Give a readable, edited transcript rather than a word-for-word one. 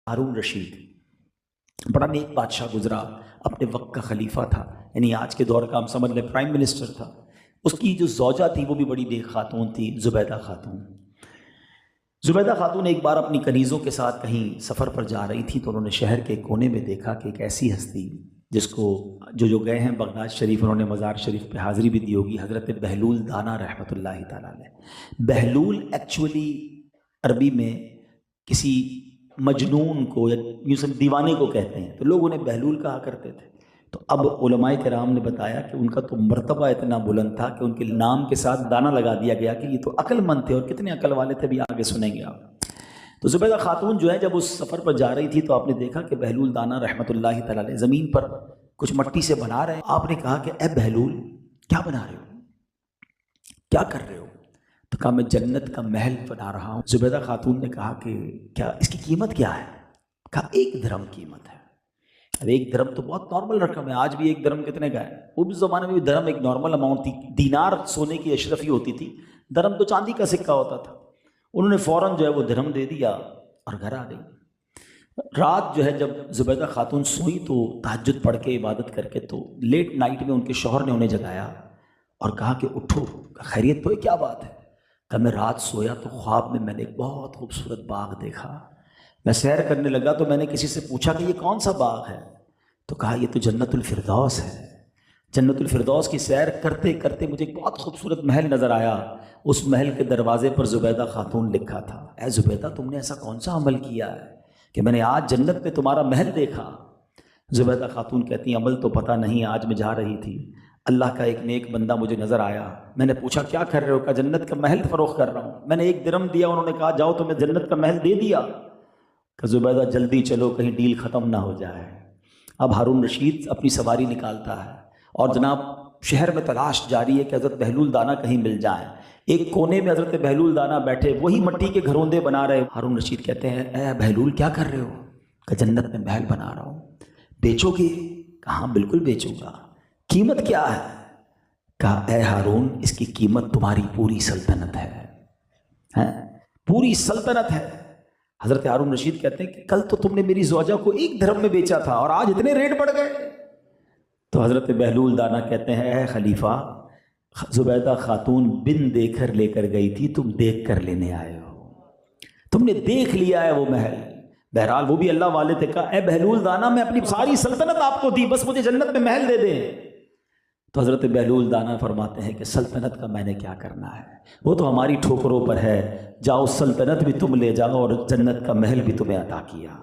ہارون رشید بڑا نیک بادشاہ گزرا، اپنے وقت کا خلیفہ تھا، یعنی آج کے دور کا ہم سمجھ لیں پرائم منسٹر تھا۔ اس کی جو زوجہ تھی وہ بھی بڑی نیک خاتون تھی، زبیدہ خاتون۔ زبیدہ خاتون ایک بار اپنی کنیزوں کے ساتھ کہیں سفر پر جا رہی تھی تو انہوں نے شہر کے کونے میں دیکھا کہ ایک ایسی ہستی جس کو جو گئے ہیں بغداد شریف، انہوں نے مزار شریف پہ حاضری بھی دی ہوگی، حضرت بہلول دانا رحمۃ اللہ تعالیٰ علیہ۔ بہلول ایکچولی عربی میں کسی مجنون کو یا یوں سب دیوانے کو کہتے ہیں، تو لوگ انہیں بہلول کہا کرتے تھے۔ تو اب علماء کرام نے بتایا کہ ان کا تو مرتبہ اتنا بلند تھا کہ ان کے نام کے ساتھ دانا لگا دیا گیا کہ یہ تو عقل مند تھے، اور کتنے عقل والے تھے بھی آگے سنیں گے آپ۔ تو زبیدہ خاتون جو ہے جب اس سفر پر جا رہی تھی تو آپ نے دیکھا کہ بہلول دانا رحمۃ اللہ تعالیٰ علیہ زمین پر کچھ مٹی سے بنا رہے ہیں۔ آپ نے کہا کہ اے بہلول کیا بنا رہے ہو، کیا کر رہے ہو؟ تو کہا میں جنت کا محل بنا رہا ہوں۔ زبیدہ خاتون نے کہا کہ کیا اس کی قیمت کیا ہے؟ کہا 1 درہم قیمت ہے۔ اب 1 درہم تو بہت نارمل رقم ہے، آج بھی 1 درہم کتنے کا ہے؟ وہ بھی زمانے میں بھی درہم ایک نارمل اماؤنٹ تھی، دینار سونے کی اشرفی ہوتی تھی، درہم تو چاندی کا سکہ ہوتا تھا۔ انہوں نے فوراً جو ہے وہ درہم دے دیا اور گھر آ گئی۔ رات جو ہے جب زبیدہ خاتون سوئی تو تہجد پڑھ کے عبادت کر کے، تو لیٹ نائٹ میں ان کے شوہر نے انہیں جگایا اور کہا کہ اٹھو، خیریت تو ہے، کیا بات ہے؟ کہ میں رات سویا تو خواب میں میں نے ایک بہت خوبصورت باغ دیکھا، میں سیر کرنے لگا تو میں نے کسی سے پوچھا کہ یہ کون سا باغ ہے؟ تو کہا یہ تو جنت الفردوس ہے۔ جنت الفردوس کی سیر کرتے کرتے مجھے ایک بہت خوبصورت محل نظر آیا، اس محل کے دروازے پر زبیدہ خاتون لکھا تھا۔ اے زبیدہ تم نے ایسا کون سا عمل کیا ہے کہ میں نے آج جنت میں تمہارا محل دیکھا؟ زبیدہ خاتون کہتی ہیں عمل تو پتہ نہیں، آج میں جا رہی تھی، اللہ کا ایک نیک بندہ مجھے نظر آیا، میں نے پوچھا کیا کر رہے ہو؟ کہا جنت کا محل فروخت کر رہا ہوں۔ میں نے 1 درہم دیا، انہوں نے کہا جاؤ تمہیں جنت کا محل دے دیا۔ کہ زبیدہ جلدی چلو کہیں ڈیل ختم نہ ہو جائے۔ اب ہارون رشید اپنی سواری نکالتا ہے اور جناب شہر میں تلاش جاری ہے کہ حضرت بہلول دانا کہیں مل جائیں۔ ایک کونے میں حضرت بہلول دانا بیٹھے وہی مٹی کے گھروندے بنا رہے۔ ہارون رشید کہتے ہیں اے بہلول کیا کر رہے ہو؟ کہ جنت میں محل بنا رہا ہوں۔ بیچو گے؟ کہاں بالکل بیچوں گا۔ قیمت کیا ہے؟ کہا اے ہارون اس کی قیمت تمہاری پوری سلطنت ہے، پوری سلطنت ہے۔ حضرت ہارون رشید کہتے ہیں کہ کل تو تم نے میری زوجہ کو 1 درہم میں بیچا تھا اور آج اتنے ریٹ بڑھ گئے۔ تو حضرت بہلول دانا کہتے ہیں اے خلیفہ زبیدہ خاتون بن دے کر لے کر گئی تھی، تم دیکھ کر لینے آئے ہو، تم نے دیکھ لیا ہے وہ محل۔ بہرحال وہ بھی اللہ والے تھے، کہا اے بہلول دانا میں اپنی ساری سلطنت آپ کو دی، بس مجھے جنت میں محل دے دیں۔ تو حضرت بہلول دانا فرماتے ہیں کہ سلطنت کا میں نے کیا کرنا ہے، وہ تو ہماری ٹھوکروں پر ہے، جاؤ سلطنت بھی تم لے جاؤ اور جنت کا محل بھی تمہیں عطا کیا۔